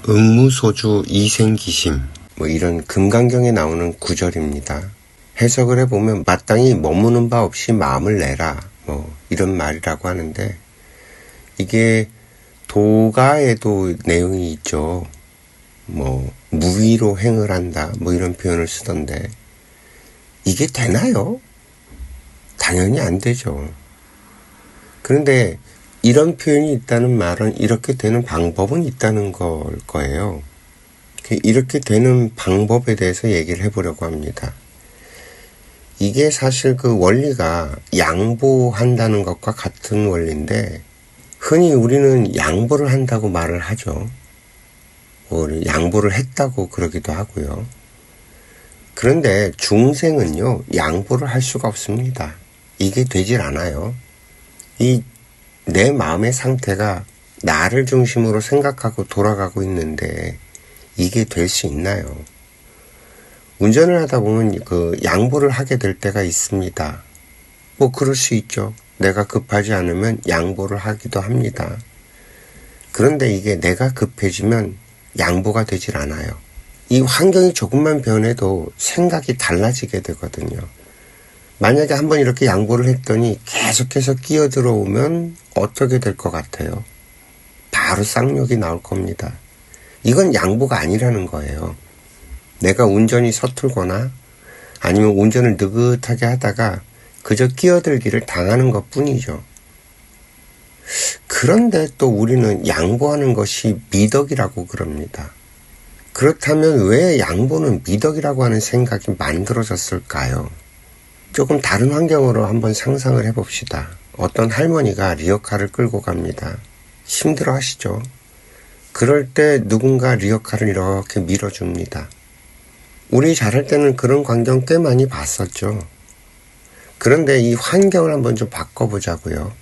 음무소주 이생기심, 이런 금강경에 나오는 구절입니다. 해석을 해보면 마땅히 머무는 바 없이 마음을 내라, 이런 말이라고 하는데, 이게 도가에도 내용이 있죠. 무위로 행을 한다, 이런 표현을 쓰던데, 이게 되나요? 당연히 안 되죠. 그런데 이런 표현이 있다는 말은 이렇게 되는 방법은 있다는 걸 거예요. 이렇게 되는 방법에 대해서 얘기를 해보려고 합니다. 이게 사실 그 원리가 양보한다는 것과 같은 원리인데, 흔히 우리는 양보를 한다고 말을 하죠. 양보를 했다고 그러기도 하고요. 그런데 중생은요, 양보를 할 수가 없습니다. 이게 되질 않아요. 내 마음의 상태가 나를 중심으로 생각하고 돌아가고 있는데 이게 될 수 있나요? 운전을 하다 보면 양보를 하게 될 때가 있습니다. 그럴 수 있죠. 내가 급하지 않으면 양보를 하기도 합니다. 그런데 이게 내가 급해지면 양보가 되질 않아요. 이 환경이 조금만 변해도 생각이 달라지게 되거든요. 만약에 한번 이렇게 양보를 했더니 계속해서 끼어들어오면 어떻게 될 것 같아요? 바로 쌍욕이 나올 겁니다. 이건 양보가 아니라는 거예요. 내가 운전이 서툴거나 아니면 운전을 느긋하게 하다가 그저 끼어들기를 당하는 것 뿐이죠. 그런데 또 우리는 양보하는 것이 미덕이라고 그럽니다. 그렇다면 왜 양보는 미덕이라고 하는 생각이 만들어졌을까요? 조금 다른 환경으로 한번 상상을 해봅시다. 어떤 할머니가 리어카를 끌고 갑니다. 힘들어 하시죠? 그럴 때 누군가 리어카를 이렇게 밀어줍니다. 우리 잘할 때는 그런 광경 꽤 많이 봤었죠. 그런데 이 환경을 한번 좀 바꿔보자고요.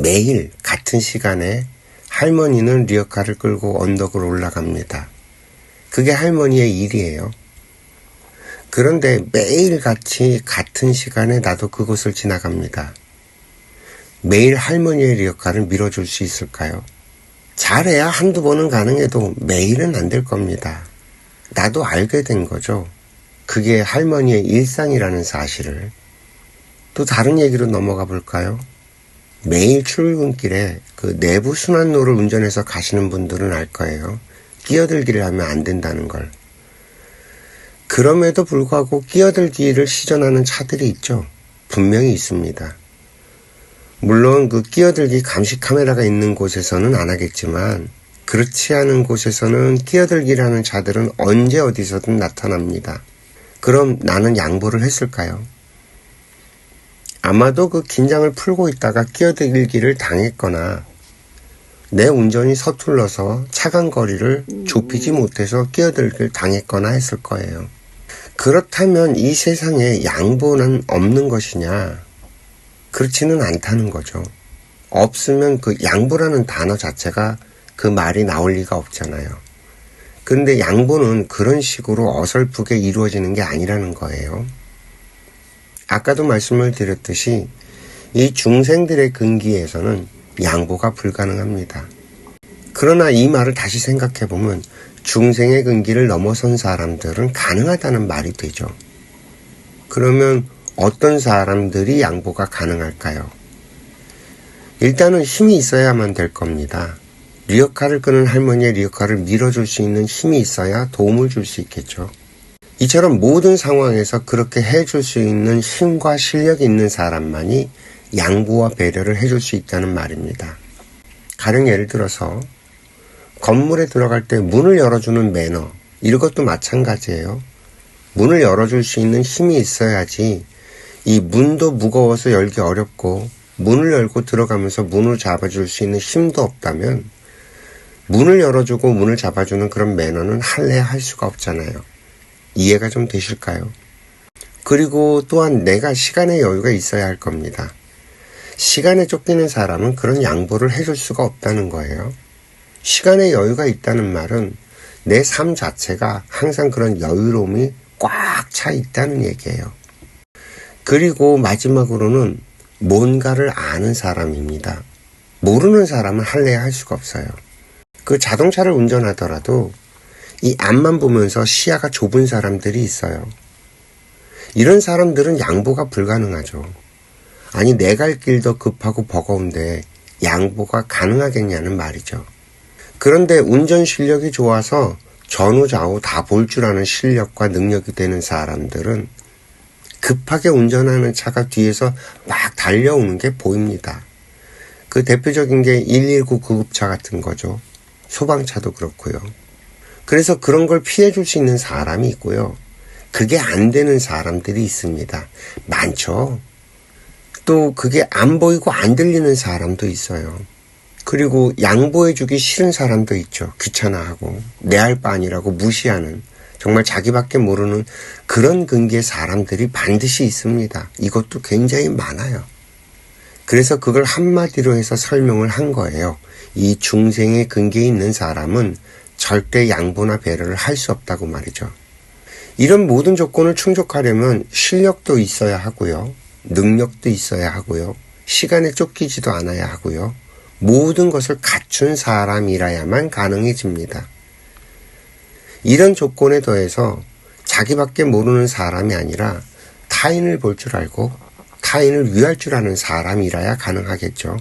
매일 같은 시간에 할머니는 리어카를 끌고 언덕으로 올라갑니다. 그게 할머니의 일이에요. 그런데 매일같이 같은 시간에 나도 그곳을 지나갑니다. 매일 할머니의 리어카를 밀어줄 수 있을까요? 잘해야 한두 번은 가능해도 매일은 안 될 겁니다. 나도 알게 된 거죠. 그게 할머니의 일상이라는 사실을. 또 다른 얘기로 넘어가 볼까요? 매일 출근길에 그 내부 순환로를 운전해서 가시는 분들은 알 거예요. 끼어들기를 하면 안 된다는 걸. 그럼에도 불구하고 끼어들기를 시전하는 차들이 있죠. 분명히 있습니다. 물론 그 끼어들기 감시 카메라가 있는 곳에서는 안 하겠지만 그렇지 않은 곳에서는 끼어들기를 하는 차들은 언제 어디서든 나타납니다. 그럼 나는 양보를 했을까요? 아마도 그 긴장을 풀고 있다가 끼어들기를 당했거나 내 운전이 서툴러서 차간 거리를 좁히지 못해서 끼어들기를 당했거나 했을 거예요. 그렇다면 이 세상에 양보는 없는 것이냐? 그렇지는 않다는 거죠. 없으면 그 양보라는 단어 자체가 그 말이 나올 리가 없잖아요. 그런데 양보는 그런 식으로 어설프게 이루어지는 게 아니라는 거예요. 아까도 말씀을 드렸듯이 이 중생들의 근기에서는 양보가 불가능합니다. 그러나 이 말을 다시 생각해보면 중생의 근기를 넘어선 사람들은 가능하다는 말이 되죠. 그러면 어떤 사람들이 양보가 가능할까요? 일단은 힘이 있어야만 될 겁니다. 리어카를 끄는 할머니의 리어카를 밀어줄 수 있는 힘이 있어야 도움을 줄 수 있겠죠. 이처럼 모든 상황에서 그렇게 해줄 수 있는 힘과 실력이 있는 사람만이 양보와 배려를 해줄 수 있다는 말입니다. 가령 예를 들어서 건물에 들어갈 때 문을 열어주는 매너, 이것도 마찬가지예요. 문을 열어줄 수 있는 힘이 있어야지 이 문도 무거워서 열기 어렵고 문을 열고 들어가면서 문을 잡아줄 수 있는 힘도 없다면 문을 열어주고 문을 잡아주는 그런 매너는 할래야 할 수가 없잖아요. 이해가 좀 되실까요? 그리고 또한 내가 시간의 여유가 있어야 할 겁니다. 시간에 쫓기는 사람은 그런 양보를 해줄 수가 없다는 거예요. 시간의 여유가 있다는 말은 내 삶 자체가 항상 그런 여유로움이 꽉 차 있다는 얘기예요. 그리고 마지막으로는 뭔가를 아는 사람입니다. 모르는 사람은 할래야 할 수가 없어요. 그 자동차를 운전하더라도 이 앞만 보면서 시야가 좁은 사람들이 있어요. 이런 사람들은 양보가 불가능하죠. 아니, 내 갈 길도 급하고 버거운데 양보가 가능하겠냐는 말이죠. 그런데 운전 실력이 좋아서 전후 좌우 다 볼 줄 아는 실력과 능력이 되는 사람들은 급하게 운전하는 차가 뒤에서 막 달려오는 게 보입니다. 그 대표적인 게 119 구급차 같은 거죠. 소방차도 그렇고요. 그래서 그런 걸 피해줄 수 있는 사람이 있고요. 그게 안 되는 사람들이 있습니다. 많죠. 또 그게 안 보이고 안 들리는 사람도 있어요. 그리고 양보해주기 싫은 사람도 있죠. 귀찮아하고 내 할 바 아니라고 무시하는, 정말 자기밖에 모르는 그런 근기의 사람들이 반드시 있습니다. 이것도 굉장히 많아요. 그래서 그걸 한마디로 해서 설명을 한 거예요. 이 중생의 근기에 있는 사람은 절대 양보나 배려를 할 수 없다고 말이죠. 이런 모든 조건을 충족하려면 실력도 있어야 하고요. 능력도 있어야 하고요. 시간에 쫓기지도 않아야 하고요. 모든 것을 갖춘 사람이라야만 가능해집니다. 이런 조건에 더해서 자기밖에 모르는 사람이 아니라 타인을 볼 줄 알고 타인을 위할 줄 아는 사람이라야 가능하겠죠.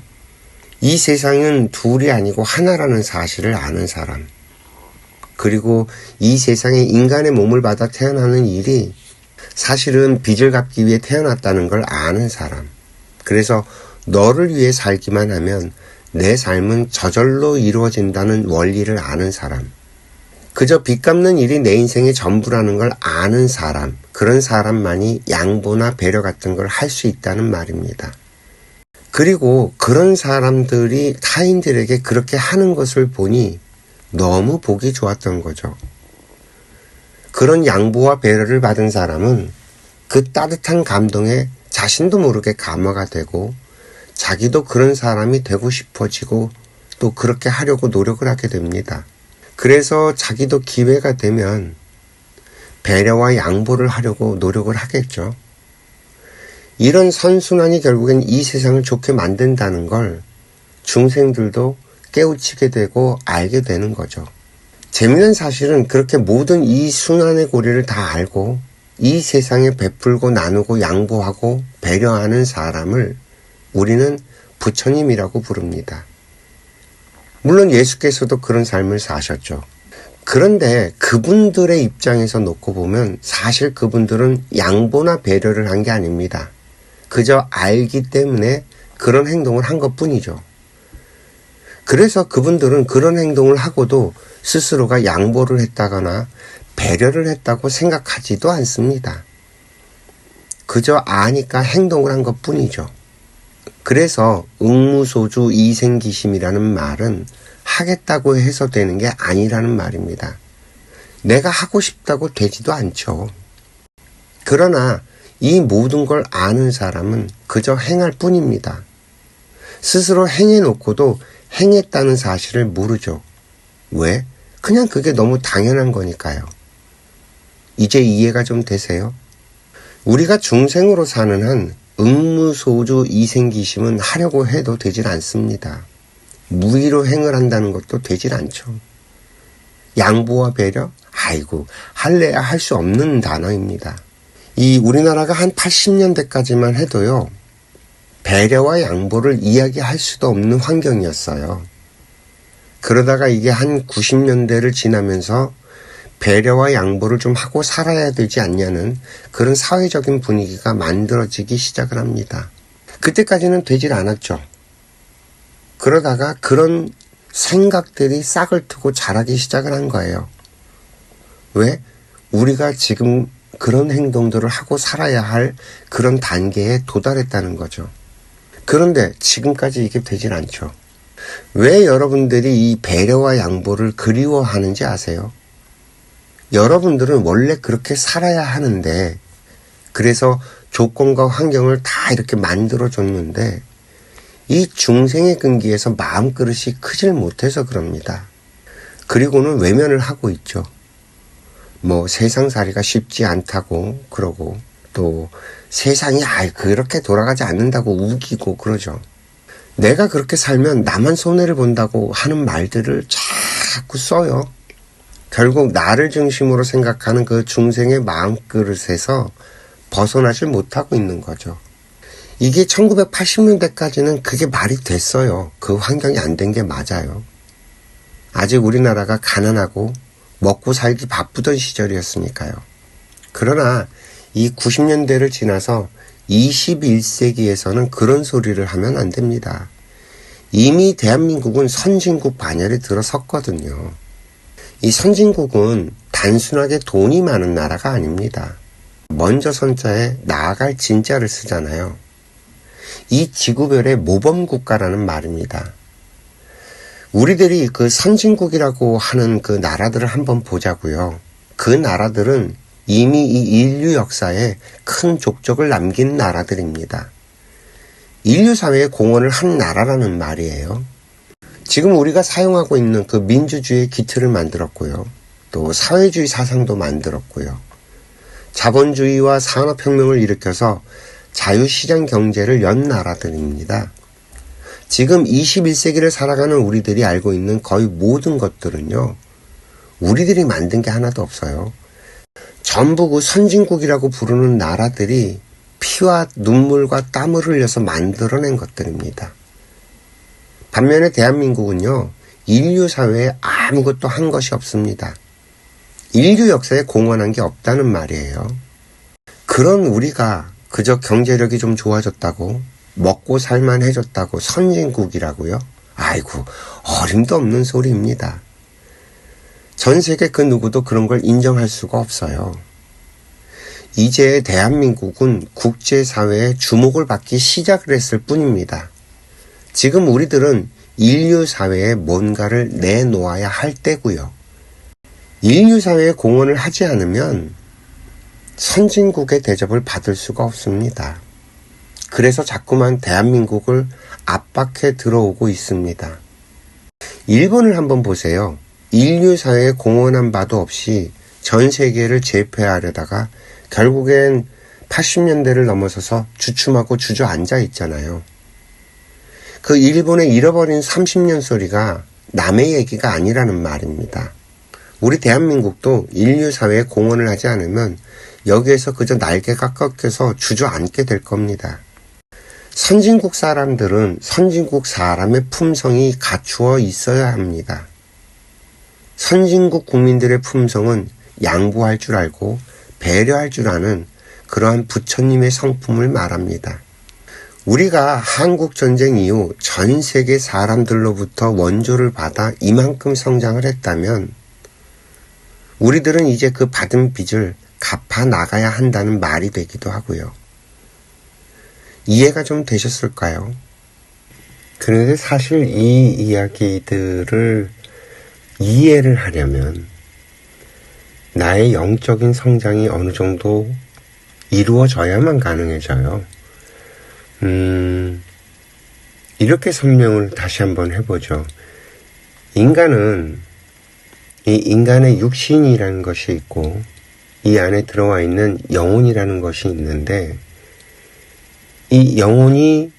이 세상은 둘이 아니고 하나라는 사실을 아는 사람, 그리고 이 세상에 인간의 몸을 받아 태어나는 일이 사실은 빚을 갚기 위해 태어났다는 걸 아는 사람, 그래서 너를 위해 살기만 하면 내 삶은 저절로 이루어진다는 원리를 아는 사람, 그저 빚 갚는 일이 내 인생의 전부라는 걸 아는 사람, 그런 사람만이 양보나 배려 같은 걸 할 수 있다는 말입니다. 그리고 그런 사람들이 타인들에게 그렇게 하는 것을 보니 너무 보기 좋았던 거죠. 그런 양보와 배려를 받은 사람은 그 따뜻한 감동에 자신도 모르게 감화가 되고 자기도 그런 사람이 되고 싶어지고 또 그렇게 하려고 노력을 하게 됩니다. 그래서 자기도 기회가 되면 배려와 양보를 하려고 노력을 하겠죠. 이런 선순환이 결국엔 이 세상을 좋게 만든다는 걸 중생들도 깨우치게 되고 알게 되는 거죠. 재미있는 사실은 그렇게 모든 이 순환의 고리를 다 알고 이 세상에 베풀고 나누고 양보하고 배려하는 사람을 우리는 부처님이라고 부릅니다. 물론 예수께서도 그런 삶을 사셨죠. 그런데 그분들의 입장에서 놓고 보면 사실 그분들은 양보나 배려를 한 게 아닙니다. 그저 알기 때문에 그런 행동을 한 것뿐이죠. 그래서 그분들은 그런 행동을 하고도 스스로가 양보를 했다거나 배려를 했다고 생각하지도 않습니다. 그저 아니까 행동을 한 것뿐이죠. 그래서 응무소주 이생기심이라는 말은 하겠다고 해서 되는 게 아니라는 말입니다. 내가 하고 싶다고 되지도 않죠. 그러나 이 모든 걸 아는 사람은 그저 행할 뿐입니다. 스스로 행해놓고도 행했다는 사실을 모르죠. 왜? 그냥 그게 너무 당연한 거니까요. 이제 이해가 좀 되세요? 우리가 중생으로 사는 한 응무소주 이생기심은 하려고 해도 되질 않습니다. 무의로 행을 한다는 것도 되질 않죠. 양보와 배려? 아이고, 할래야 할 수 없는 단어입니다. 이 우리나라가 한 80년대까지만 해도요, 배려와 양보를 이야기할 수도 없는 환경이었어요. 그러다가 이게 한 90년대를 지나면서 배려와 양보를 좀 하고 살아야 되지 않냐는 그런 사회적인 분위기가 만들어지기 시작을 합니다. 그때까지는 되질 않았죠. 그러다가 그런 생각들이 싹을 트고 자라기 시작을 한 거예요. 왜? 우리가 지금 그런 행동들을 하고 살아야 할 그런 단계에 도달했다는 거죠. 그런데 지금까지 이게 되질 않죠. 왜 여러분들이 이 배려와 양보를 그리워하는지 아세요? 여러분들은 원래 그렇게 살아야 하는데, 그래서 조건과 환경을 다 이렇게 만들어줬는데 이 중생의 근기에서 마음그릇이 크질 못해서 그럽니다. 그리고는 외면을 하고 있죠. 세상살이가 쉽지 않다고 그러고 또 세상이 그렇게 돌아가지 않는다고 우기고 그러죠. 내가 그렇게 살면 나만 손해를 본다고 하는 말들을 자꾸 써요. 결국 나를 중심으로 생각하는 그 중생의 마음그릇에서 벗어나질 못하고 있는 거죠. 이게 1980년대까지는 그게 말이 됐어요. 그 환경이 안 된 게 맞아요. 아직 우리나라가 가난하고 먹고 살기 바쁘던 시절이었으니까요. 그러나 이 90년대를 지나서 21세기에서는 그런 소리를 하면 안 됩니다. 이미 대한민국은 선진국 반열에 들어섰거든요. 이 선진국은 단순하게 돈이 많은 나라가 아닙니다. 먼저 선자에 나아갈 진자를 쓰잖아요. 이 지구별의 모범국가라는 말입니다. 우리들이 그 선진국이라고 하는 그 나라들을 한번 보자고요. 그 나라들은 이미 이 인류 역사에 큰 족적을 남긴 나라들입니다. 인류 사회에 공헌을 한 나라라는 말이에요. 지금 우리가 사용하고 있는 그 민주주의의 기틀을 만들었고요. 또 사회주의 사상도 만들었고요. 자본주의와 산업혁명을 일으켜서 자유시장 경제를 연 나라들입니다. 지금 21세기를 살아가는 우리들이 알고 있는 거의 모든 것들은요, 우리들이 만든 게 하나도 없어요. 전부 그 선진국이라고 부르는 나라들이 피와 눈물과 땀을 흘려서 만들어낸 것들입니다. 반면에 대한민국은요, 인류 사회에 아무것도 한 것이 없습니다. 인류 역사에 공헌한 게 없다는 말이에요. 그런 우리가 그저 경제력이 좀 좋아졌다고, 먹고 살만해졌다고 선진국이라고요? 아이고, 어림도 없는 소리입니다. 전 세계 그 누구도 그런 걸 인정할 수가 없어요. 이제 대한민국은 국제사회에 주목을 받기 시작을 했을 뿐입니다. 지금 우리들은 인류 사회에 뭔가를 내놓아야 할 때고요. 인류 사회에 공헌을 하지 않으면 선진국의 대접을 받을 수가 없습니다. 그래서 자꾸만 대한민국을 압박해 들어오고 있습니다. 일본을 한번 보세요. 인류 사회에 공헌한 바도 없이 전 세계를 제패하려다가 결국엔 80년대를 넘어서서 주춤하고 주저앉아 있잖아요. 그 일본의 잃어버린 30년 소리가 남의 얘기가 아니라는 말입니다. 우리 대한민국도 인류 사회에 공헌을 하지 않으면 여기에서 그저 날개가 꺾여서 주저앉게 될 겁니다. 선진국 사람들은 선진국 사람의 품성이 갖추어 있어야 합니다. 선진국 국민들의 품성은 양보할 줄 알고 배려할 줄 아는 그러한 부처님의 성품을 말합니다. 우리가 한국전쟁 이후 전 세계 사람들로부터 원조를 받아 이만큼 성장을 했다면 우리들은 이제 그 받은 빚을 갚아 나가야 한다는 말이 되기도 하고요. 이해가 좀 되셨을까요? 그런데 사실 이 이야기들을 이해를 하려면 나의 영적인 성장이 어느 정도 이루어져야만 가능해져요. 이렇게 설명을 다시 한번 해보죠. 인간은 이 인간의 육신이라는 것이 있고 이 안에 들어와 있는 영혼이라는 것이 있는데 이 영혼이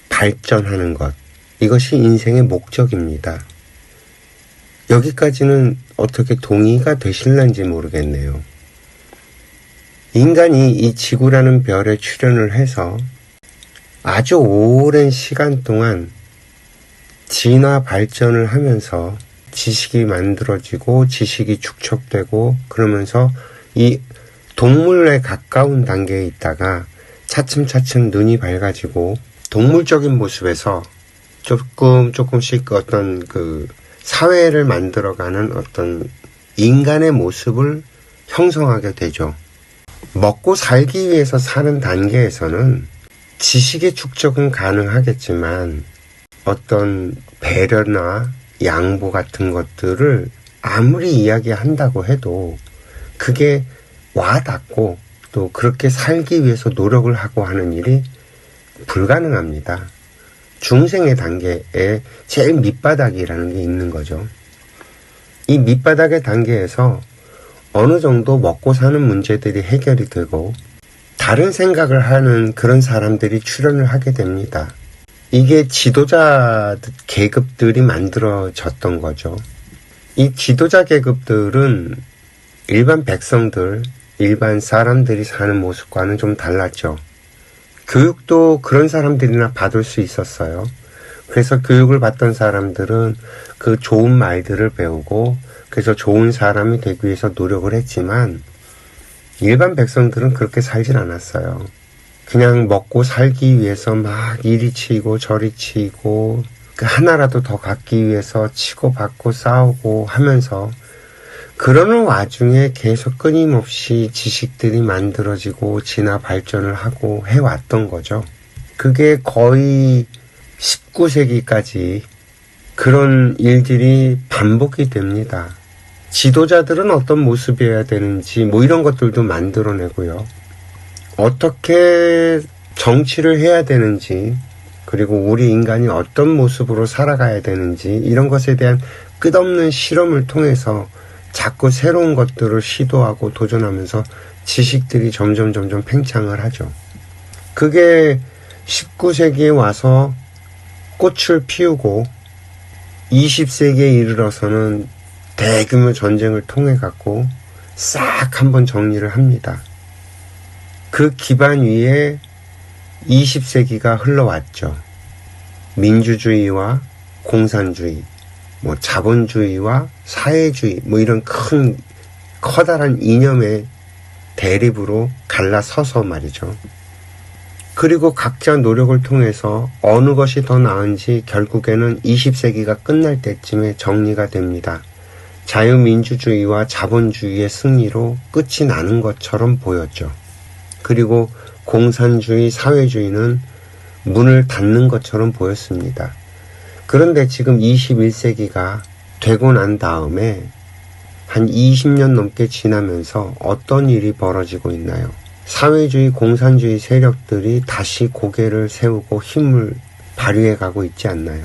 발전하는 것, 이것이 인생의 목적입니다. 여기까지는 어떻게 동의가 되실런지 모르겠네요. 인간이 이 지구라는 별에 출현을 해서 아주 오랜 시간 동안 진화 발전을 하면서 지식이 만들어지고 지식이 축적되고 그러면서 이 동물에 가까운 단계에 있다가 차츰차츰 눈이 밝아지고 동물적인 모습에서 조금씩 어떤 그 사회를 만들어가는 어떤 인간의 모습을 형성하게 되죠. 먹고 살기 위해서 사는 단계에서는 지식의 축적은 가능하겠지만 어떤 배려나 양보 같은 것들을 아무리 이야기한다고 해도 그게 와닿고 또 그렇게 살기 위해서 노력을 하고 하는 일이 불가능합니다. 중생의 단계에 제일 밑바닥이라는 게 있는 거죠. 이 밑바닥의 단계에서 어느 정도 먹고 사는 문제들이 해결이 되고 다른 생각을 하는 그런 사람들이 출연을 하게 됩니다. 이게 지도자 계급들이 만들어졌던 거죠. 이 지도자 계급들은 일반 백성들, 일반 사람들이 사는 모습과는 좀 달랐죠. 교육도 그런 사람들이나 받을 수 있었어요. 그래서 교육을 받던 사람들은 그 좋은 말들을 배우고 그래서 좋은 사람이 되기 위해서 노력을 했지만 일반 백성들은 그렇게 살진 않았어요. 그냥 먹고 살기 위해서 막 이리 치고 저리 치고 그 하나라도 더 갖기 위해서 치고받고 싸우고 하면서 그러는 와중에 계속 끊임없이 지식들이 만들어지고 진화 발전을 하고 해왔던 거죠. 그게 거의 19세기까지 그런 일들이 반복이 됩니다. 지도자들은 어떤 모습이어야 되는지 뭐 이런 것들도 만들어내고요. 어떻게 정치를 해야 되는지 그리고 우리 인간이 어떤 모습으로 살아가야 되는지 이런 것에 대한 끝없는 실험을 통해서 자꾸 새로운 것들을 시도하고 도전하면서 지식들이 점점 팽창을 하죠. 그게 19세기에 와서 꽃을 피우고 20세기에 이르러서는 대규모 전쟁을 통해 갖고 싹 한번 정리를 합니다. 그 기반 위에 20세기가 흘러왔죠. 민주주의와 공산주의, 뭐 자본주의와 사회주의, 뭐 이런 커다란 이념의 대립으로 갈라서서 말이죠. 그리고 각자 노력을 통해서 어느 것이 더 나은지 결국에는 20세기가 끝날 때쯤에 정리가 됩니다. 자유민주주의와 자본주의의 승리로 끝이 나는 것처럼 보였죠. 그리고 공산주의, 사회주의는 문을 닫는 것처럼 보였습니다. 그런데 지금 21세기가 되고 난 다음에 한 20년 넘게 지나면서 어떤 일이 벌어지고 있나요? 사회주의, 공산주의 세력들이 다시 고개를 세우고 힘을 발휘해 가고 있지 않나요?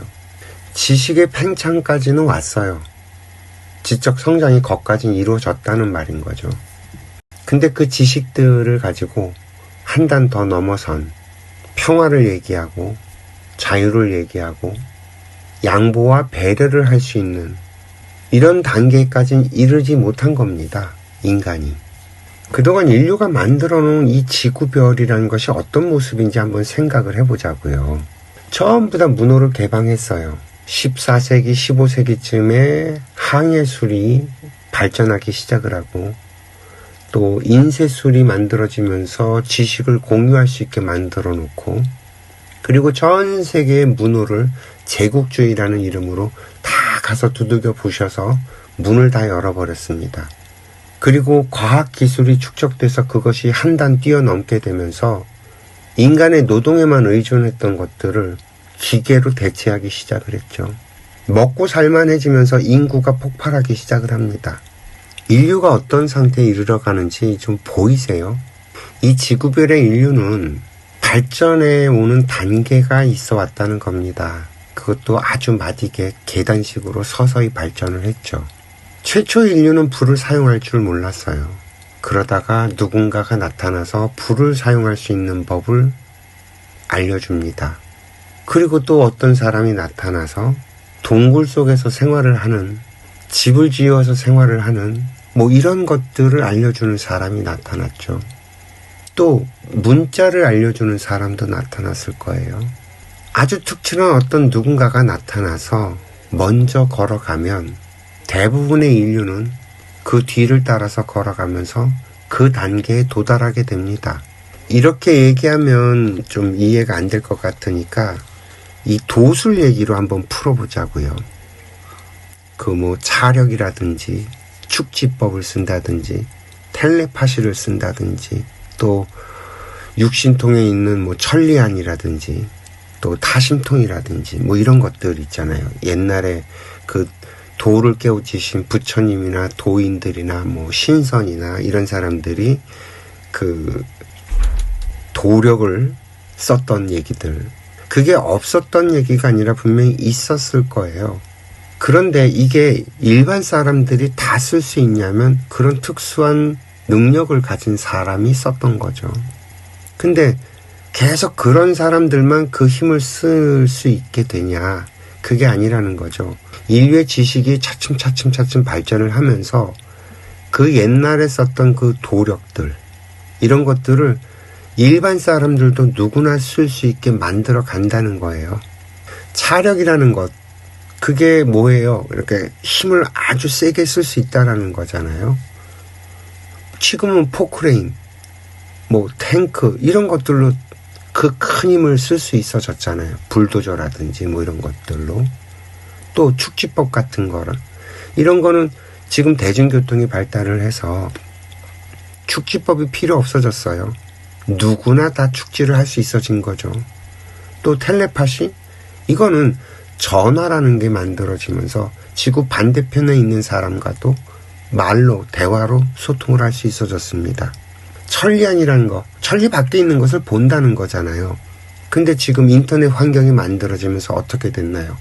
지식의 팽창까지는 왔어요. 지적 성장이 거기까지 이루어졌다는 말인 거죠. 근데 그 지식들을 가지고 한 단 더 넘어선 평화를 얘기하고 자유를 얘기하고 양보와 배려를 할 수 있는 이런 단계까지는 이르지 못한 겁니다. 인간이. 그동안 인류가 만들어 놓은 이 지구별이라는 것이 어떤 모습인지 한번 생각을 해보자고요. 전부 다 문호를 개방했어요. 14세기, 15세기쯤에 항해술이 발전하기 시작을 하고 또 인쇄술이 만들어지면서 지식을 공유할 수 있게 만들어 놓고 그리고 전 세계의 문호를 제국주의라는 이름으로 다 가서 두들겨 부셔서 문을 다 열어버렸습니다. 그리고 과학기술이 축적돼서 그것이 한 단 뛰어넘게 되면서 인간의 노동에만 의존했던 것들을 기계로 대체하기 시작을 했죠. 먹고 살만해지면서 인구가 폭발하기 시작을 합니다. 인류가 어떤 상태에 이르러 가는지 좀 보이세요? 이 지구별의 인류는 발전해 오는 단계가 있어 왔다는 겁니다. 그것도 아주 마디게 계단식으로 서서히 발전을 했죠. 최초 인류는 불을 사용할 줄 몰랐어요. 그러다가 누군가가 나타나서 불을 사용할 수 있는 법을 알려줍니다. 그리고 또 어떤 사람이 나타나서 동굴 속에서 생활을 하는, 집을 지어서 생활을 하는 뭐 이런 것들을 알려주는 사람이 나타났죠. 또 문자를 알려주는 사람도 나타났을 거예요. 아주 특출한 어떤 누군가가 나타나서 먼저 걸어가면 대부분의 인류는 그 뒤를 따라서 걸어가면서 그 단계에 도달하게 됩니다. 이렇게 얘기하면 좀 이해가 안 될 것 같으니까 이 도술 얘기로 한번 풀어보자고요. 그 뭐 차력이라든지 축지법을 쓴다든지 텔레파시를 쓴다든지 또 육신통에 있는 뭐 천리안이라든지 또 타심통이라든지 뭐 이런 것들 있잖아요. 옛날에 그 도를 깨우치신 부처님이나 도인들이나 뭐 신선이나 이런 사람들이 그 도력을 썼던 얘기들, 그게 없었던 얘기가 아니라 분명히 있었을 거예요. 그런데 이게 일반 사람들이 다 쓸 수 있냐면 그런 특수한 능력을 가진 사람이 썼던 거죠. 근데 계속 그런 사람들만 그 힘을 쓸 수 있게 되냐? 그게 아니라는 거죠. 인류의 지식이 차츰 발전을 하면서 그 옛날에 썼던 그 도력들, 이런 것들을 일반 사람들도 누구나 쓸 수 있게 만들어 간다는 거예요. 차력이라는 것, 그게 뭐예요? 이렇게 힘을 아주 세게 쓸 수 있다라는 거잖아요. 지금은 포크레인, 뭐 탱크 이런 것들로 그 큰 힘을 쓸 수 있어졌잖아요. 불도저라든지 뭐 이런 것들로. 또 축지법 같은 거라. 이런 거는 지금 대중교통이 발달을 해서 축지법이 필요 없어졌어요. 누구나 다 축지를 할 수 있어진 거죠. 또 텔레파시? 이거는 전화라는 게 만들어지면서 지구 반대편에 있는 사람과도 말로, 대화로 소통을 할 수 있어졌습니다. 천리안이라는 거, 천리 밖에 있는 것을 본다는 거잖아요. 근데 지금 인터넷 환경이 만들어지면서 어떻게 됐나요?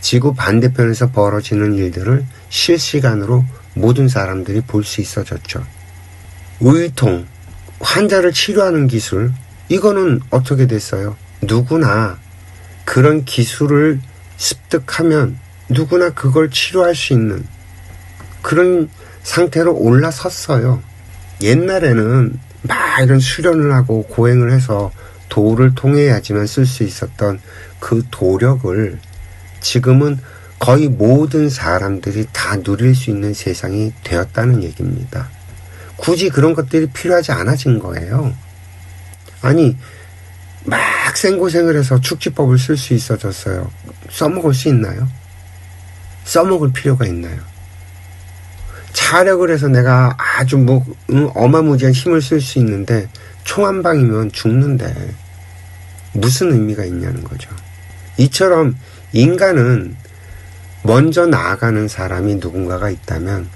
지구 반대편에서 벌어지는 일들을 실시간으로 모든 사람들이 볼 수 있어졌죠. 의통, 환자를 치료하는 기술, 이거는 어떻게 됐어요? 누구나 그런 기술을 습득하면 누구나 그걸 치료할 수 있는 그런 상태로 올라섰어요. 옛날에는 막 이런 수련을 하고 고행을 해서 도를 통해야지만 쓸 수 있었던 그 도력을 지금은 거의 모든 사람들이 다 누릴 수 있는 세상이 되었다는 얘기입니다. 굳이 그런 것들이 필요하지 않아진 거예요. 아니, 막 생고생을 해서 축지법을 쓸 수 있어졌어요. 써먹을 수 있나요? 써먹을 필요가 있나요? 차력을 해서 내가 아주 어마무지한 힘을 쓸 수 있는데 총 한 방이면 죽는데 무슨 의미가 있냐는 거죠. 이처럼 인간은 먼저 나아가는 사람이 누군가가 있다면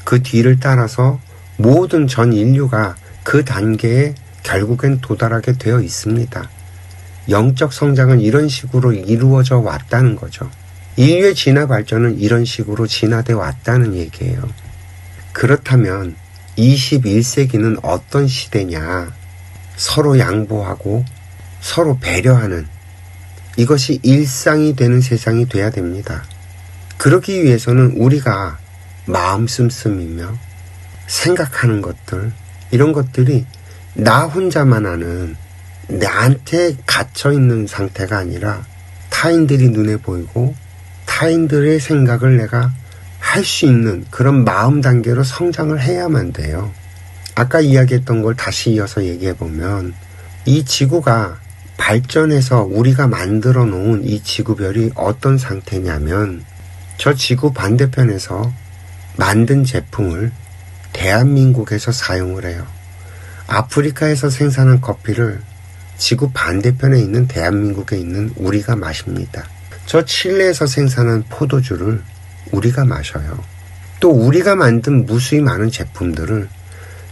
그 뒤를 따라서 모든 전 인류가 그 단계에 결국엔 도달하게 되어 있습니다. 영적 성장은 이런 식으로 이루어져 왔다는 거죠. 인류의 진화 발전은 이런 식으로 진화되어 왔다는 얘기예요. 그렇다면 21세기는 어떤 시대냐? 서로 양보하고 서로 배려하는 이것이 일상이 되는 세상이 돼야 됩니다. 그러기 위해서는 우리가 마음 씀씀이며 생각하는 것들, 이런 것들이 나 혼자만 아는, 나한테 갇혀있는 상태가 아니라 타인들이 눈에 보이고 타인들의 생각을 내가 할 수 있는 그런 마음 단계로 성장을 해야만 돼요. 아까 이야기했던 걸 다시 이어서 얘기해보면 이 지구가 발전해서 우리가 만들어 놓은 이 지구별이 어떤 상태냐면 저 지구 반대편에서 만든 제품을 대한민국에서 사용을 해요. 아프리카에서 생산한 커피를 지구 반대편에 있는 대한민국에 있는 우리가 마십니다. 저 칠레에서 생산한 포도주를 우리가 마셔요. 또 우리가 만든 무수히 많은 제품들을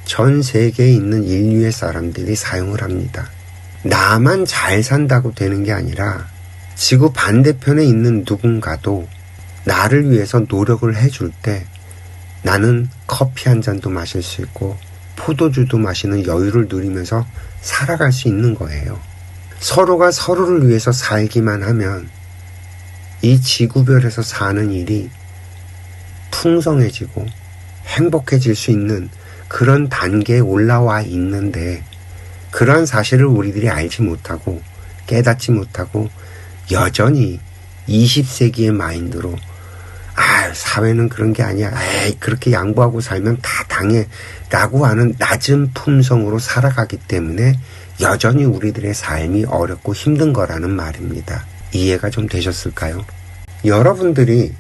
전 세계에 있는 인류의 사람들이 사용을 합니다. 나만 잘 산다고 되는 게 아니라 지구 반대편에 있는 누군가도 나를 위해서 노력을 해줄 때 나는 커피 한 잔도 마실 수 있고 포도주도 마시는 여유를 누리면서 살아갈 수 있는 거예요. 서로가 서로를 위해서 살기만 하면 이 지구별에서 사는 일이 풍성해지고 행복해질 수 있는 그런 단계에 올라와 있는데 그러한 사실을 우리들이 알지 못하고 깨닫지 못하고 여전히 20세기의 마인드로 사회는 그런 게 아니야. 그렇게 양보하고 살면 다 당해. 라고 하는 낮은 품성으로 살아가기 때문에 여전히 우리들의 삶이 어렵고 힘든 거라는 말입니다. 이해가 좀 되셨을까요? 여러분들이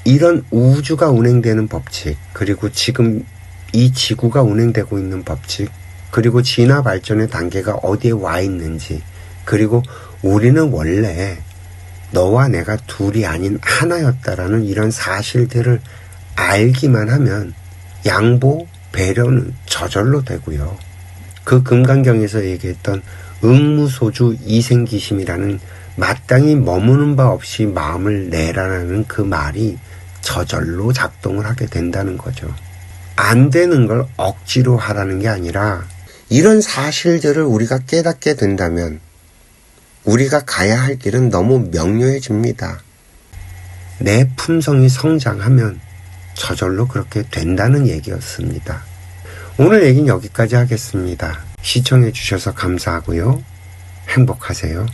이런 우주가 운행되는 법칙, 그리고 지금 이 지구가 운행되고 있는 법칙, 그리고 진화 발전의 단계가 어디에 와 있는지, 그리고 우리는 원래 너와 내가 둘이 아닌 하나였다라는 이런 사실들을 알기만 하면 양보, 배려는 저절로 되고요. 그 금강경에서 얘기했던 응무소주 이생기심이라는 마땅히 머무는 바 없이 마음을 내라라는 그 말이 저절로 작동을 하게 된다는 거죠. 안 되는 걸 억지로 하라는 게 아니라 이런 사실들을 우리가 깨닫게 된다면 우리가 가야 할 길은 너무 명료해집니다. 내 품성이 성장하면 저절로 그렇게 된다는 얘기였습니다. 오늘 얘기는 여기까지 하겠습니다. 시청해 주셔서 감사하고요. 행복하세요.